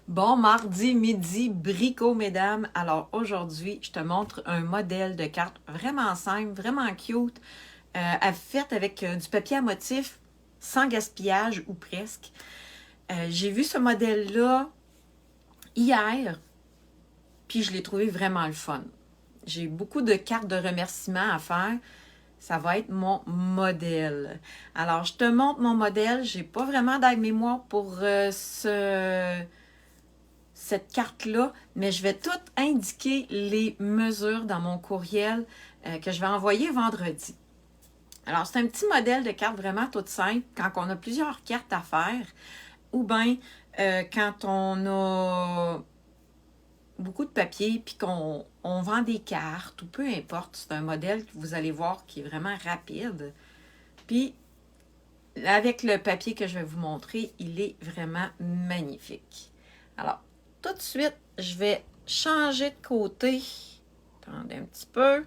Bon mardi midi, bricot, mesdames. Alors aujourd'hui, je te montre un modèle de carte vraiment simple, vraiment cute, faite avec du papier à motif, sans gaspillage ou presque. J'ai vu ce modèle-là hier, puis je l'ai trouvé vraiment le fun. J'ai beaucoup de cartes de remerciements à faire. Ça va être mon modèle. Alors, je te montre mon modèle. J'ai pas vraiment d'aide-mémoire pour cette carte-là, mais je vais tout indiquer les mesures dans mon courriel que je vais envoyer vendredi. Alors, c'est un petit modèle de carte vraiment toute simple quand on a plusieurs cartes à faire ou bien quand on a beaucoup de papier puis qu'on vend des cartes ou peu importe. C'est un modèle que vous allez voir qui est vraiment rapide. Puis, avec le papier que je vais vous montrer, il est vraiment magnifique. Alors, tout de suite, je vais changer de côté. Attendez un petit peu.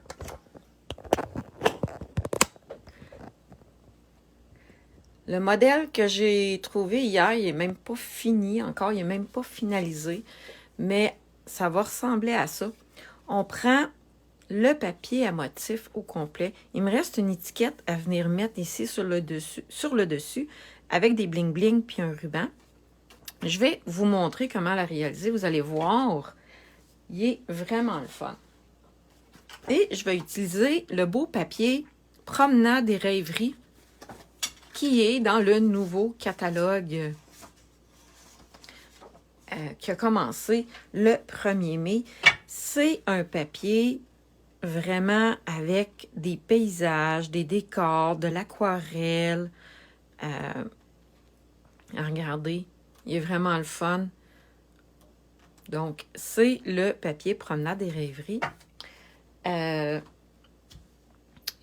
Le modèle que j'ai trouvé hier, il n'est même pas fini encore, il n'est même pas finalisé, mais ça va ressembler à ça. On prend le papier à motif au complet. Il me reste une étiquette à venir mettre ici sur le dessus avec des bling-bling puis un ruban. Je vais vous montrer comment la réaliser. Vous allez voir, il est vraiment le fun. Et je vais utiliser le beau papier Promenade des rêveries qui est dans le nouveau catalogue qui a commencé le 1er mai. C'est un papier vraiment avec des paysages, des décors, de l'aquarelle. Regardez, il est vraiment le fun. Donc, c'est le papier Promenade des rêveries. Il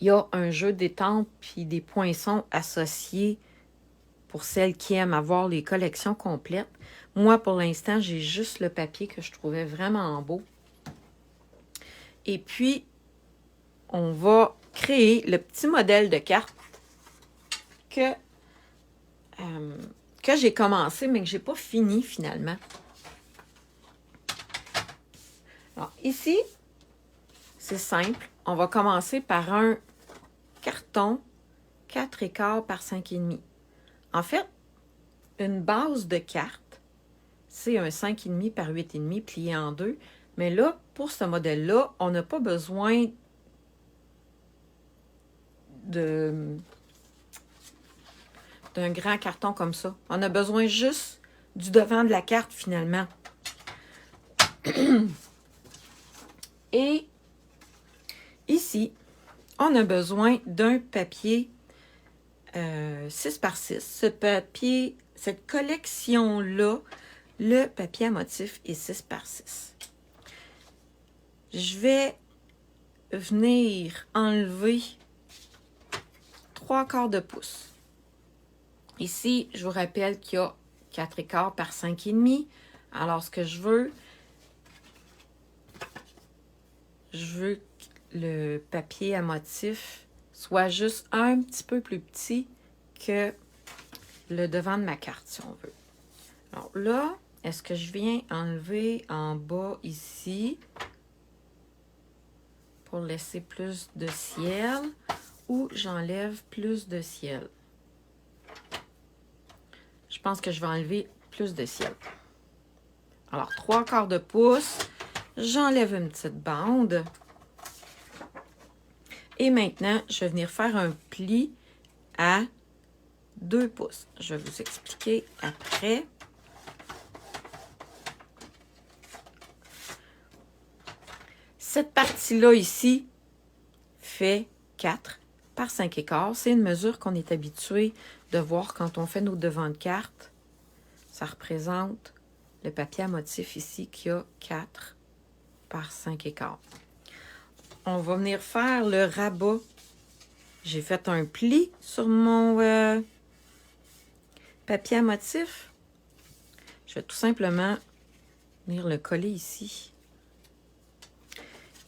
y a un jeu d'étampes et des poinçons associés pour celles qui aiment avoir les collections complètes. Moi, pour l'instant, j'ai juste le papier que je trouvais vraiment beau. Et puis, on va créer le petit modèle de carte que j'ai commencé, mais que je n'ai pas fini finalement. Alors, ici, c'est simple. On va commencer par un carton 4,25 par 5,5. En fait, une base de carte, c'est un 5,5 par 8,5 plié en deux. Mais là, pour ce modèle-là, on n'a pas besoin d'un grand carton comme ça. On a besoin juste du devant de la carte, finalement. Et ici, on a besoin d'un papier 6 par 6. Ce papier, cette collection-là, le papier à motif est 6 par 6. Je vais venir enlever 3/4 de pouce. Ici, je vous rappelle qu'il y a 4,15 par 5,5. Alors, ce que je veux que le papier à motif soit juste un petit peu plus petit que le devant de ma carte, si on veut. Alors là, est-ce que je viens enlever en bas ici pour laisser plus de ciel ou j'enlève plus de ciel? Je pense que je vais enlever plus de ciel. Alors, 3/4 de pouce, j'enlève une petite bande. Et maintenant, je vais venir faire un pli à 2 pouces. Je vais vous expliquer après. Cette partie-là ici fait 4 par 5,15. C'est une mesure qu'on est habitué de voir quand on fait nos devants de carte. Ça représente le papier à motif ici qui a 4 par 5,15. On va venir faire le rabat. J'ai fait un pli sur mon papier à motif. Je vais tout simplement venir le coller ici.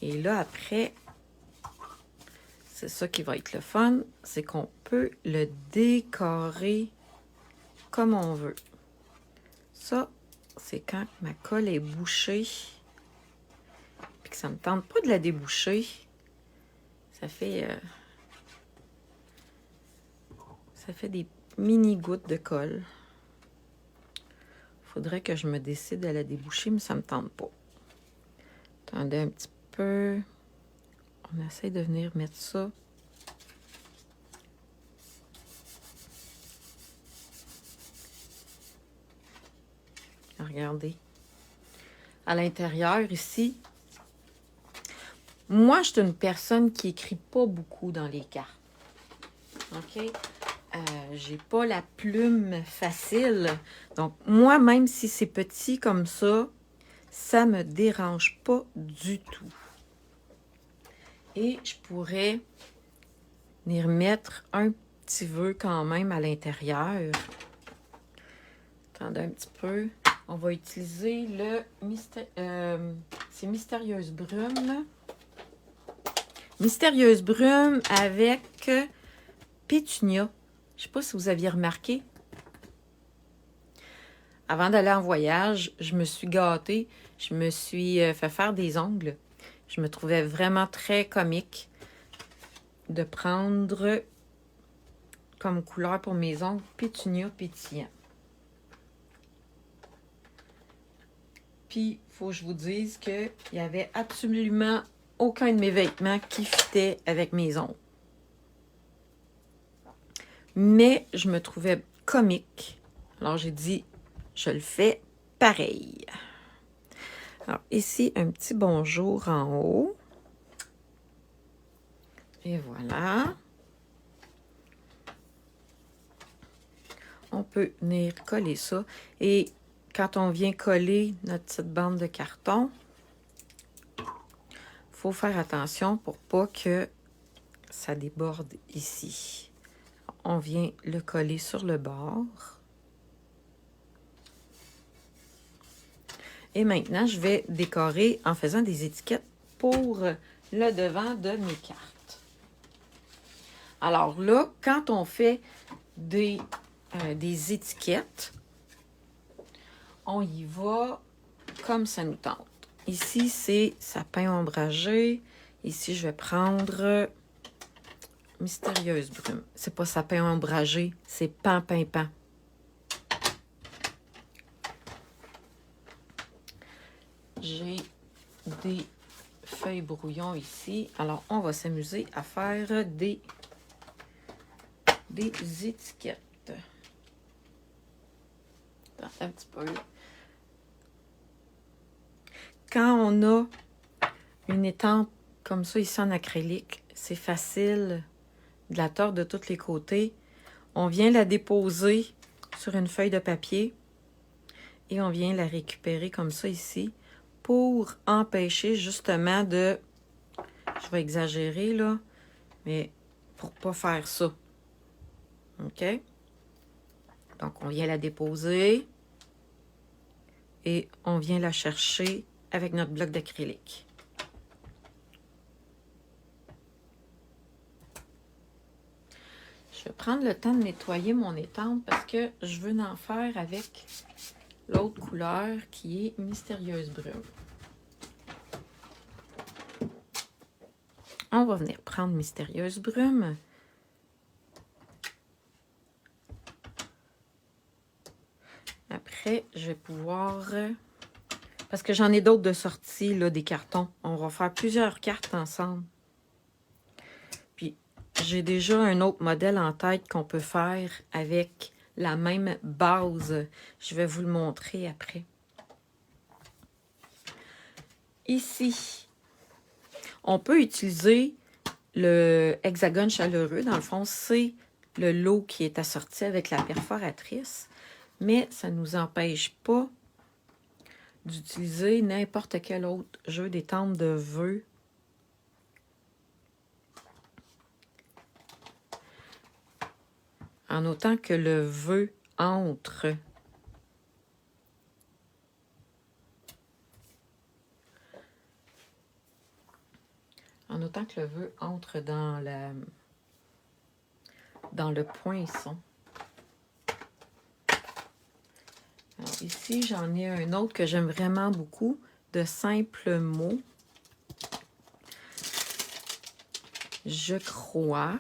Et là, après, c'est ça qui va être le fun, c'est qu'on peut le décorer comme on veut. Ça, c'est quand ma colle est bouchée, puis que ça me tente pas de la déboucher. Ça fait des mini gouttes de colle. Faudrait que je me décide à la déboucher, mais ça me tente pas. Attendez un petit peu. On essaie de venir mettre ça. Regardez. À l'intérieur, ici, moi, je suis une personne qui écrit pas beaucoup dans les cartes. OK? J'ai pas la plume facile. Donc, moi, même si c'est petit comme ça me dérange pas du tout. Et je pourrais venir mettre un petit vœu quand même à l'intérieur. Attendez un petit peu. On va utiliser le c'est Mystérieuse Brume. Mystérieuse Brume avec Pétunia. Je ne sais pas si vous aviez remarqué. Avant d'aller en voyage, je me suis gâtée. Je me suis fait faire des ongles. Je me trouvais vraiment très comique de prendre comme couleur pour mes ongles Pétunia pétillant. Puis, il faut que je vous dise qu'il n'y avait absolument aucun de mes vêtements qui fitait avec mes ongles. Mais je me trouvais comique. Alors, j'ai dit, je le fais pareil. Alors, ici, un petit bonjour en haut. Et voilà. On peut venir coller ça. Et quand on vient coller notre petite bande de carton, il faut faire attention pour pas que ça déborde ici. On vient le coller sur le bord. Et maintenant, je vais décorer en faisant des étiquettes pour le devant de mes cartes. Alors là, quand on fait des étiquettes, on y va comme ça nous tente. Ici, c'est sapin ombragé. Ici, je vais prendre Mystérieuse Brume. C'est pas sapin ombragé, c'est pan-pin-pan. J'ai des feuilles brouillon ici. Alors, on va s'amuser à faire des étiquettes. Attends, un petit peu. Quand on a une étampe comme ça ici en acrylique, c'est facile de la tordre de tous les côtés. On vient la déposer sur une feuille de papier et on vient la récupérer comme ça ici pour empêcher justement de, je vais exagérer là, mais pour pas faire ça. OK? Donc, on vient la déposer et on vient la chercher avec notre bloc d'acrylique. Je vais prendre le temps de nettoyer mon étampe parce que je veux en faire avec l'autre couleur qui est Mystérieuse Brume. On va venir prendre Mystérieuse Brume. Après, je vais pouvoir... Parce que j'en ai d'autres de sortie, là, des cartons. On va faire plusieurs cartes ensemble. Puis, j'ai déjà un autre modèle en tête qu'on peut faire avec la même base. Je vais vous le montrer après. Ici, on peut utiliser le hexagone chaleureux. Dans le fond, c'est le lot qui est assorti avec la perforatrice. Mais ça ne nous empêche pas d'utiliser n'importe quel autre jeu d'étampe de vœux. En autant que le vœu entre. En autant que le vœu entre dans le poinçon. Alors ici, ici, j'en ai un autre que j'aime vraiment beaucoup, de simples mots. Je crois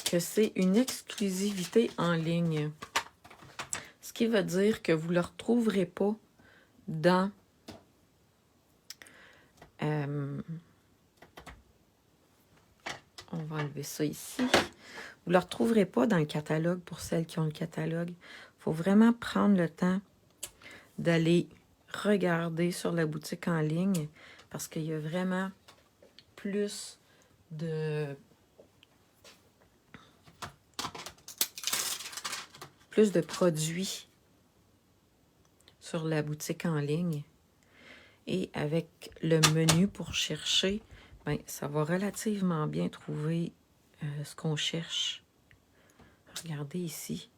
que c'est une exclusivité en ligne. Ce qui veut dire que vous ne le retrouverez pas dans on va enlever ça ici. Vous ne le retrouverez pas dans le catalogue pour celles qui ont le catalogue. Il faut vraiment prendre le temps d'aller regarder sur la boutique en ligne parce qu'il y a vraiment plus de produits sur la boutique en ligne. Et avec le menu pour chercher, ben, ça va relativement bien trouver ce qu'on cherche. Regardez ici.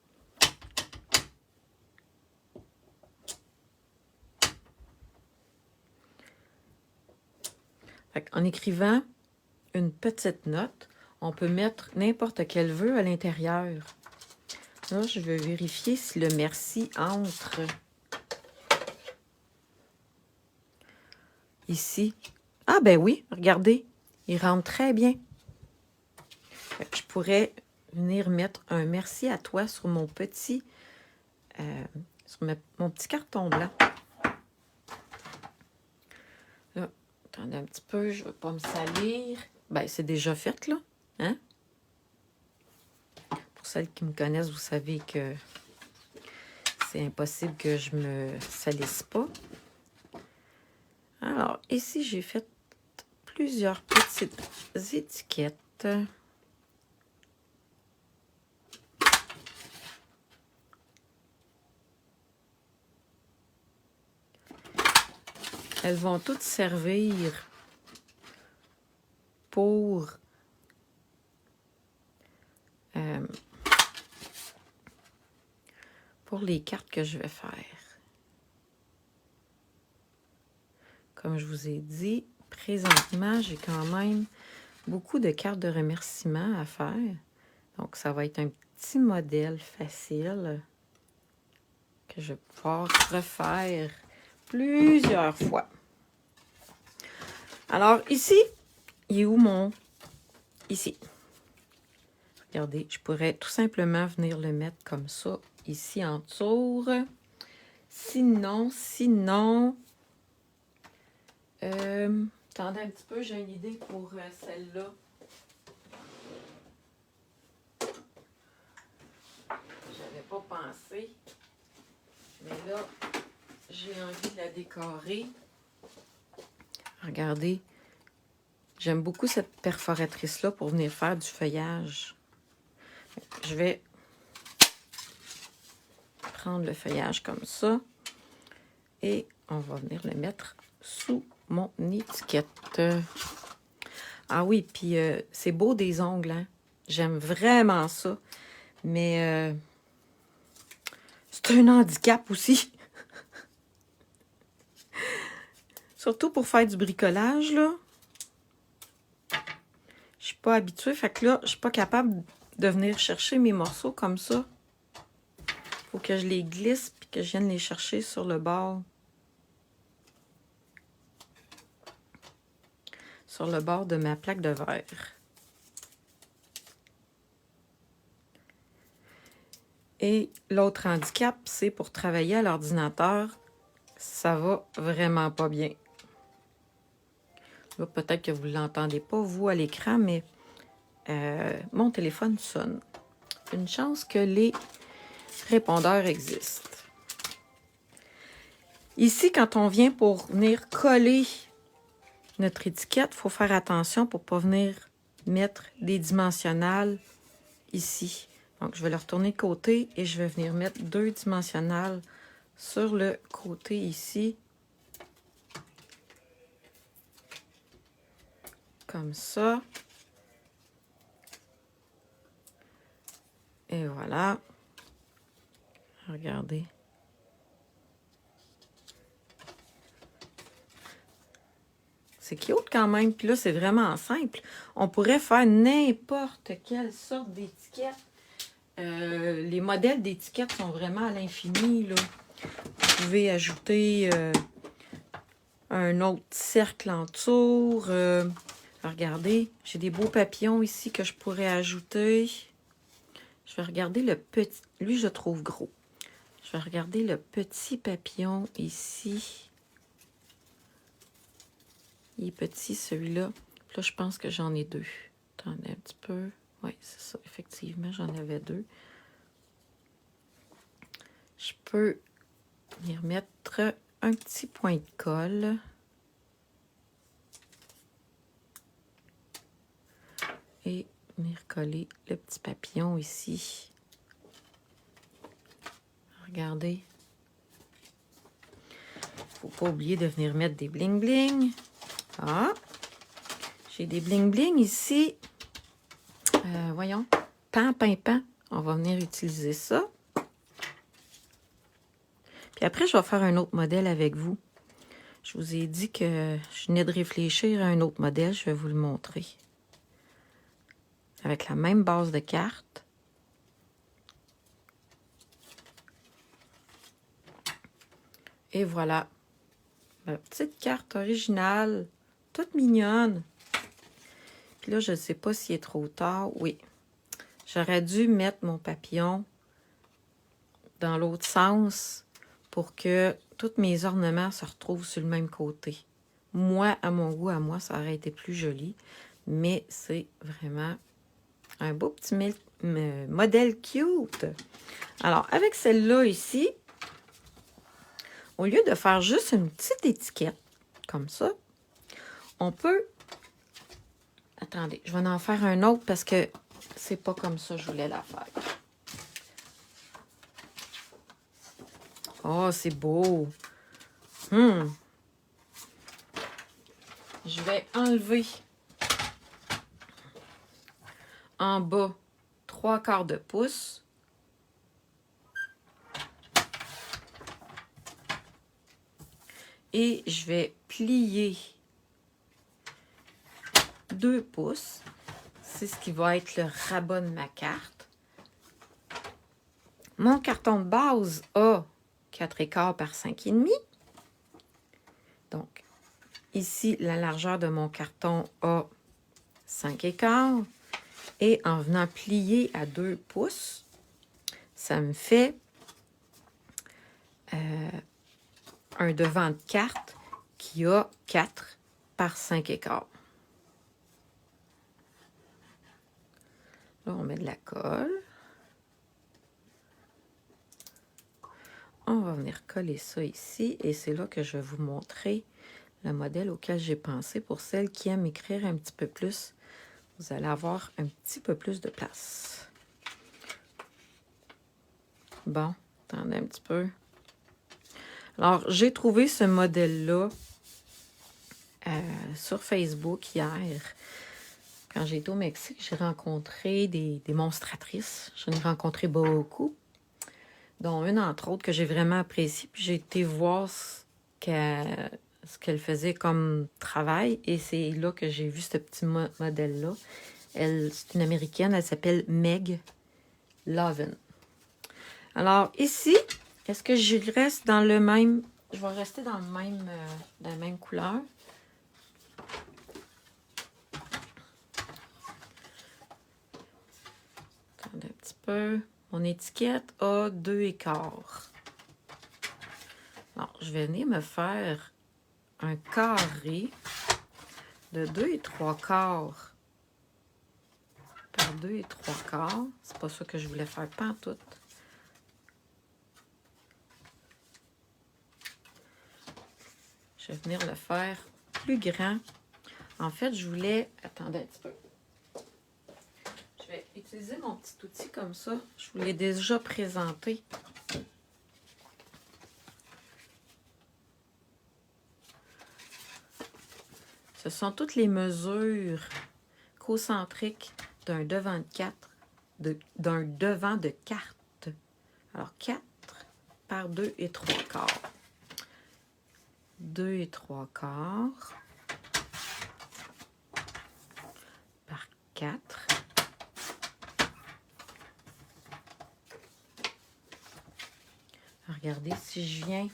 En écrivant une petite note, on peut mettre n'importe quel vœu à l'intérieur. Là, je vais vérifier si le merci entre ici. Ah ben oui, regardez, il rentre très bien. Je pourrais venir mettre un merci à toi sur mon petit, mon petit carton blanc. Là, attendez un petit peu, je ne veux pas me salir. Ben, c'est déjà fait, là. Hein? Pour celles qui me connaissent, vous savez que c'est impossible que je me salisse pas. Alors, ici, j'ai fait plusieurs petites étiquettes. Elles vont toutes servir pour les cartes que je vais faire. Comme je vous ai dit, présentement, j'ai quand même beaucoup de cartes de remerciement à faire. Donc, ça va être un petit modèle facile que je vais pouvoir refaire plusieurs fois. Alors, ici, il est où mon... Ici. Regardez, je pourrais tout simplement venir le mettre comme ça, ici en tour. Sinon... attendez un petit peu, j'ai une idée pour celle-là. J'avais pas pensé. Mais là, j'ai envie de la décorer. Regardez. J'aime beaucoup cette perforatrice-là pour venir faire du feuillage. Je vais prendre le feuillage comme ça. Et on va venir le mettre sous mon étiquette. Ah oui, puis c'est beau des ongles, hein? J'aime vraiment ça. Mais c'est un handicap aussi. Surtout pour faire du bricolage, là. Je suis pas habituée. Fait que là, je suis pas capable de venir chercher mes morceaux comme ça. Faut que je les glisse puis que je vienne les chercher sur le bord. Sur le bord de ma plaque de verre. Et l'autre handicap, c'est pour travailler à l'ordinateur. Ça va vraiment pas bien. Là, peut-être que vous ne l'entendez pas, vous, à l'écran, mais mon téléphone sonne. Une chance que les répondeurs existent. Ici, quand on vient pour venir coller notre étiquette, il faut faire attention pour ne pas venir mettre des dimensionnels ici. Donc, je vais le retourner de côté et je vais venir mettre 2 dimensionnels sur le côté ici. Comme ça. Et voilà. Regardez. C'est cute quand même. Puis là, c'est vraiment simple. On pourrait faire n'importe quelle sorte d'étiquette. Les modèles d'étiquettes sont vraiment à l'infini, là. Vous pouvez ajouter un autre cercle en tour. Regardez, j'ai des beaux papillons ici que je pourrais ajouter. Je vais regarder le petit. Lui, je le trouve gros. Je vais regarder le petit papillon ici. Il est petit, celui-là. Là, je pense que j'en ai deux. Attendez un petit peu. Oui, c'est ça. Effectivement, j'en avais deux. Je peux venir mettre un petit point de colle. Et venir coller le petit papillon ici. Regardez. Faut pas oublier de venir mettre des bling-bling. Ah! J'ai des bling-bling ici. Voyons. Pan. On va venir utiliser ça. Puis après, je vais faire un autre modèle avec vous. Je vous ai dit que je venais de réfléchir à un autre modèle. Je vais vous le montrer. Avec la même base de cartes. Et voilà. Ma petite carte originale. Toute mignonne. Puis là, je ne sais pas s'il est trop tard. Oui. J'aurais dû mettre mon papillon dans l'autre sens pour que tous mes ornements se retrouvent sur le même côté. Moi, à mon goût, à moi, ça aurait été plus joli. Mais c'est vraiment un beau petit modèle cute. Alors, avec celle-là ici, au lieu de faire juste une petite étiquette, comme ça, on peut... Attendez, je vais en faire un autre parce que c'est pas comme ça que je voulais la faire. Oh, c'est beau! Je vais enlever en bas 3/4 de pouce. Et je vais plier 2 pouces. C'est ce qui va être le rabat de ma carte. Mon carton de base a 4/4 par 5,5. Donc, ici, la largeur de mon carton a 5/4. Et en venant plier à 2 pouces, ça me fait un devant de carte qui a 4 par 5/4. Là, on met de la colle. On va venir coller ça ici. Et c'est là que je vais vous montrer le modèle auquel j'ai pensé. Pour celles qui aiment écrire un petit peu plus, vous allez avoir un petit peu plus de place. Bon, attendez un petit peu. Alors, j'ai trouvé ce modèle-là sur Facebook hier. Quand j'ai été au Mexique, j'ai rencontré des démonstratrices. J'en ai rencontré beaucoup, dont une, entre autres, que j'ai vraiment appréciée. Puis j'ai été voir ce qu'elle faisait comme travail. Et c'est là que j'ai vu ce petit modèle-là. C'est une Américaine, elle s'appelle Meg Loven. Alors, ici, est-ce que je reste dans le même... Je vais rester dans la même couleur. Attendez un petit peu. Mon étiquette a 2/4. Alors, je vais venir me faire un carré de 2 3/4 par 2 3/4. C'est pas ça que je voulais faire pantoute. Je vais venir le faire plus grand. En fait, je voulais... Attendez un petit peu. Je vais utiliser mon petit outil comme ça. Je vous l'ai déjà présenté. Ce sont toutes les mesures concentriques d'un devant de 4, d'un devant de carte. Alors, 4 par 2 3/4. 2 3/4 par 4. Regardez, si je viens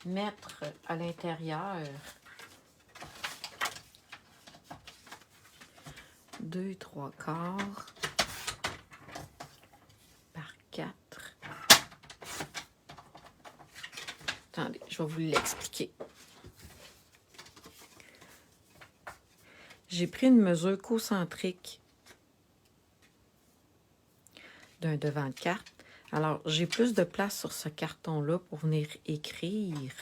mettre à l'intérieur 2 3/4 par 4. Attendez, je vais vous l'expliquer. J'ai pris une mesure concentrique d'un devant de carte. Alors, j'ai plus de place sur ce carton-là pour venir écrire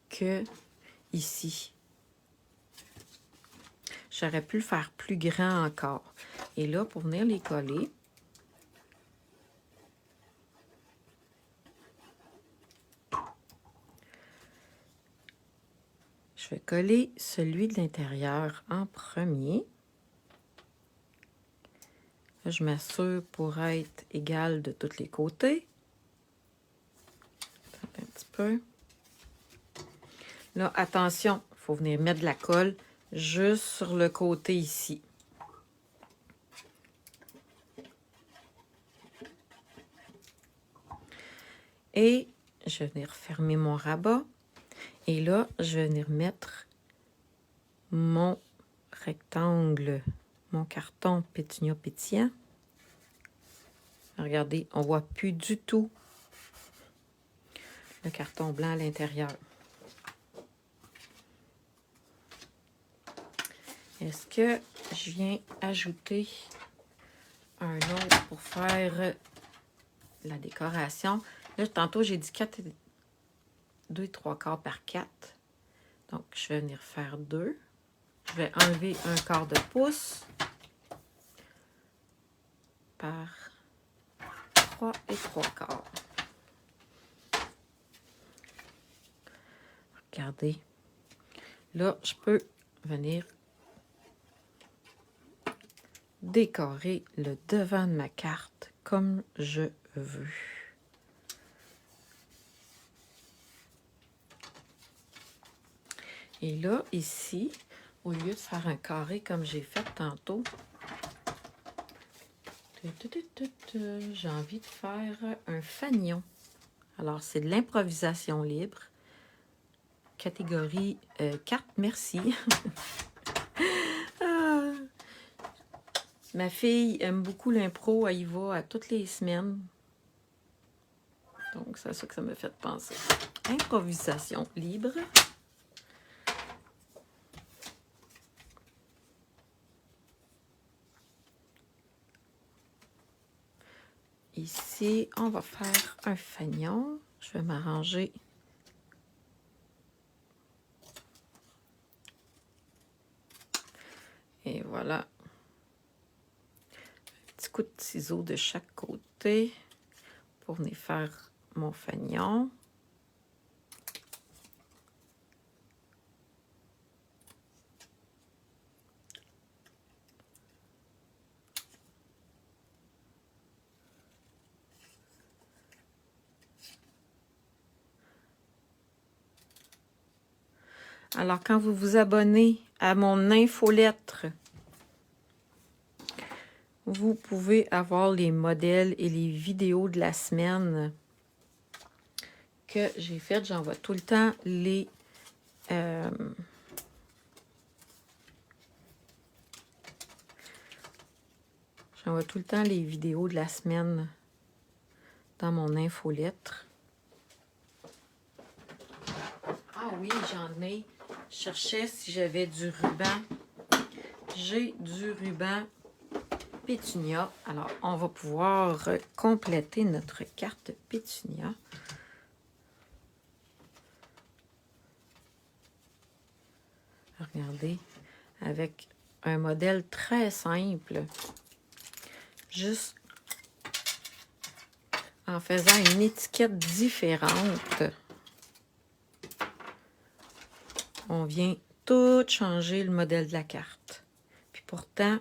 que ici. J'aurais pu le faire plus grand encore. Et là, pour venir les coller, je vais coller celui de l'intérieur en premier. Là, je m'assure pour être égal de tous les côtés. Un petit peu. Là, attention, il faut venir mettre de la colle juste sur le côté ici. Et je vais venir fermer mon rabat. Et là, je vais venir mettre mon rectangle, mon carton pétunia pétillant. Regardez, on ne voit plus du tout le carton blanc à l'intérieur. Est-ce que je viens ajouter un autre pour faire la décoration? Là, tantôt, j'ai dit 2 3/4 par 4. Donc, je vais venir faire 2. Je vais enlever 1/4 de pouce par 3 3/4. Regardez. Là, je peux venir décorer le devant de ma carte comme je veux. Et là, ici, au lieu de faire un carré comme j'ai fait tantôt, j'ai envie de faire un fanion. Alors, c'est de l'improvisation libre. Catégorie carte, merci. Ma fille aime beaucoup l'impro, elle y va à toutes les semaines. Donc, c'est ça que ça me fait penser. Improvisation libre. Ici, on va faire un fanion. Je vais m'arranger. Et voilà. Un petit coup de ciseau de chaque côté pour venir faire mon fanion. Alors, quand vous vous abonnez à mon infolettre, vous pouvez avoir les modèles et les vidéos de la semaine que j'ai faites. J'envoie tout le temps les... j'envoie tout le temps les vidéos de la semaine dans mon infolettre. Ah oui, j'en ai. Je cherchais si j'avais du ruban. J'ai du ruban pétunia. Alors, on va pouvoir compléter notre carte pétunia. Regardez, avec un modèle très simple. Juste en faisant une étiquette différente. On vient tout changer le modèle de la carte. Puis pourtant,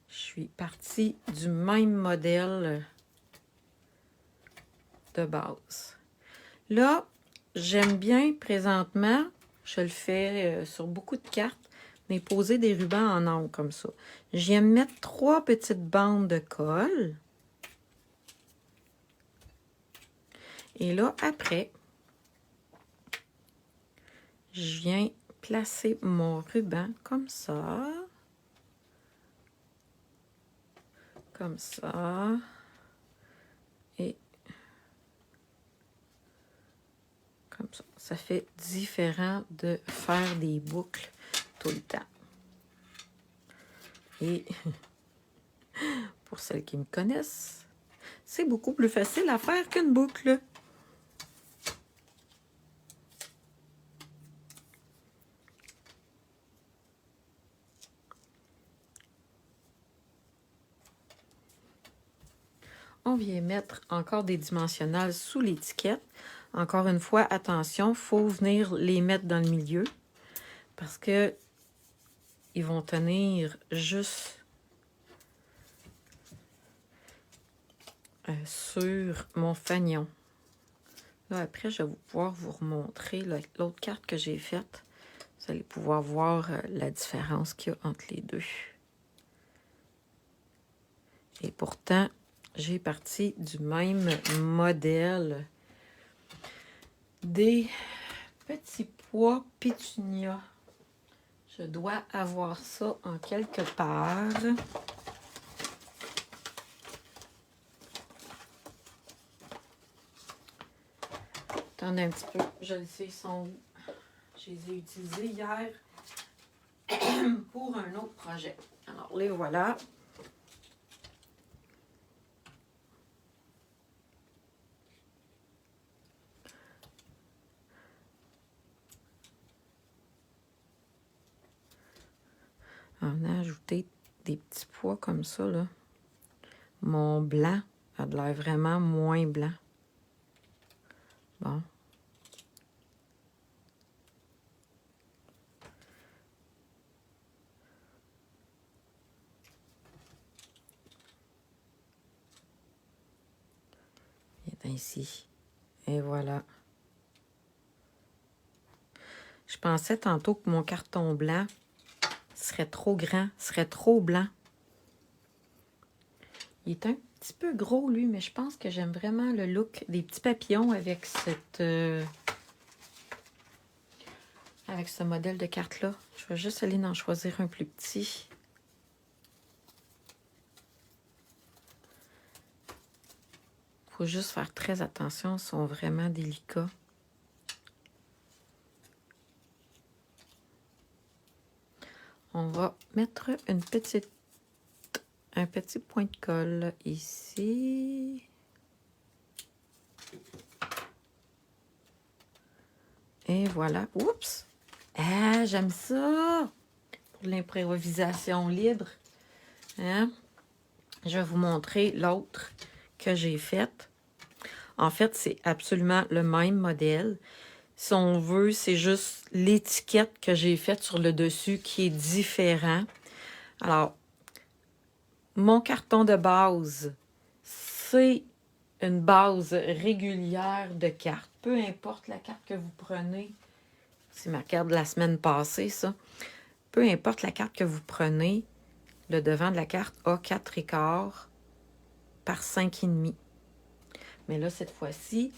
je suis partie du même modèle de base. Là, j'aime bien présentement, je le fais sur beaucoup de cartes, mais poser des rubans en angle comme ça. J'aime mettre 3 petites bandes de colle. Et là, après, je viens placer mon ruban comme ça. Comme ça. Et comme ça. Ça fait différent de faire des boucles tout le temps. Et pour celles qui me connaissent, c'est beaucoup plus facile à faire qu'une boucle. On vient mettre encore des dimensionnels sous l'étiquette. Encore une fois, attention, il faut venir les mettre dans le milieu parce que ils vont tenir juste sur mon fanion. Là, après, je vais pouvoir vous remontrer l'autre carte que j'ai faite. Vous allez pouvoir voir la différence qu'il y a entre les deux. Et pourtant, j'ai parti du même modèle des petits pois pétunia. Je dois avoir ça en quelque part. Attendez un petit peu, je le sais, ils sont où? Je les ai utilisés hier pour un autre projet. Alors, les voilà. On a ajouté des petits pois comme ça, là. Mon blanc a de l'air vraiment moins blanc. Bon. Il est ainsi. Et voilà. Je pensais tantôt que mon carton blanc serait trop grand, serait trop blanc. Il est un petit peu gros, lui, mais je pense que j'aime vraiment le look des petits papillons avec avec ce modèle de carte-là. Je vais juste aller en choisir un plus petit. Il faut juste faire très attention, ils sont vraiment délicats. On va mettre un petit point de colle ici. Et voilà. Oups! Ah, j'aime ça! Pour l'improvisation libre. Hein? Je vais vous montrer l'autre que j'ai faite. En fait, c'est absolument le même modèle. Si on veut, c'est juste l'étiquette que j'ai faite sur le dessus qui est différent. Alors, mon carton de base, c'est une base régulière de cartes. Peu importe la carte que vous prenez, c'est ma carte de la semaine passée, ça. Peu importe la carte que vous prenez, le devant de la carte a 4,25 par 5,5. Mais là, cette fois-ci,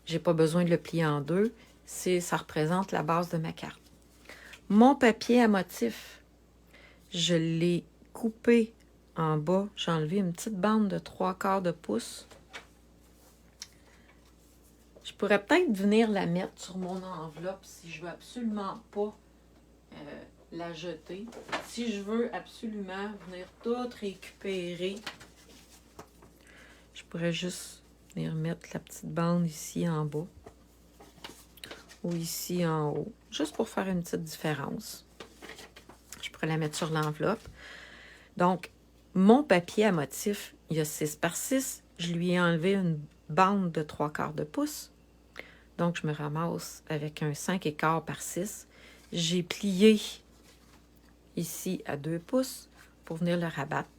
j'ai pas besoin de le plier en deux. Ça représente la base de ma carte. Mon papier à motif, je l'ai coupé en bas. J'ai enlevé une petite bande de 3/4 de pouce. Je pourrais peut-être venir la mettre sur mon enveloppe si je veux absolument pas la jeter. Si je veux absolument venir tout récupérer, je pourrais juste venir mettre la petite bande ici en bas ou ici en haut, juste pour faire une petite différence. Je pourrais la mettre sur l'enveloppe. Donc, mon papier à motif, il y a 6 par 6. Je lui ai enlevé une bande de 3/4 de pouce. Donc, je me ramasse avec un 5,15 par 6. J'ai plié ici à 2 pouces pour venir le rabattre.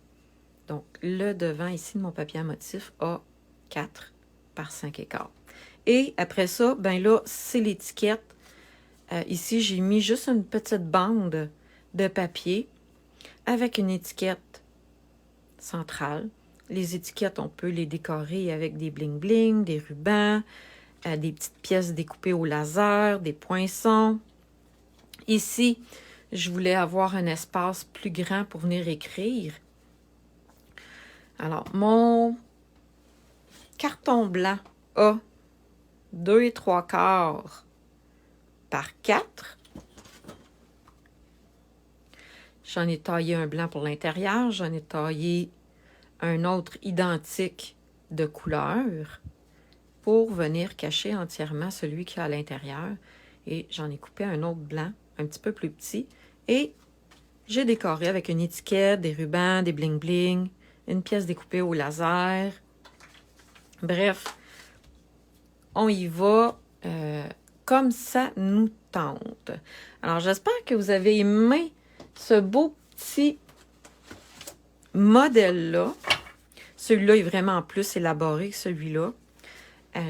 Donc, le devant ici de mon papier à motif a 4 par 5,15. Et après ça, ben là, c'est l'étiquette. Ici, j'ai mis juste une petite bande de papier avec une étiquette centrale. Les étiquettes, on peut les décorer avec des bling-bling, des rubans, des petites pièces découpées au laser, des poinçons. Ici, je voulais avoir un espace plus grand pour venir écrire. Alors, mon carton blanc a 2 3/4 par 4. J'en ai taillé un blanc pour l'intérieur. J'en ai taillé un autre identique de couleur pour venir cacher entièrement celui qui est à l'intérieur. Et j'en ai coupé un autre blanc, un petit peu plus petit. Et j'ai décoré avec une étiquette, des rubans, des bling-bling, une pièce découpée au laser. Bref, on y va comme ça nous tente. Alors, j'espère que vous avez aimé ce beau petit modèle-là. Celui-là est vraiment plus élaboré que celui-là.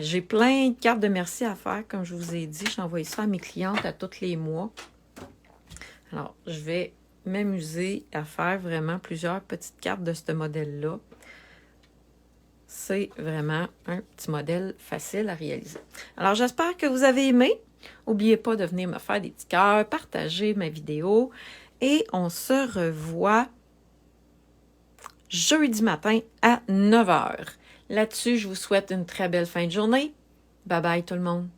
J'ai plein de cartes de merci à faire, comme je vous ai dit. J'envoie ça à mes clientes à tous les mois. Alors, je vais m'amuser à faire vraiment plusieurs petites cartes de ce modèle-là. C'est vraiment un petit modèle facile à réaliser. Alors, j'espère que vous avez aimé. N'oubliez pas de venir me faire des petits cœurs, partager ma vidéo. Et on se revoit jeudi matin à 9 h. Là-dessus, je vous souhaite une très belle fin de journée. Bye bye tout le monde.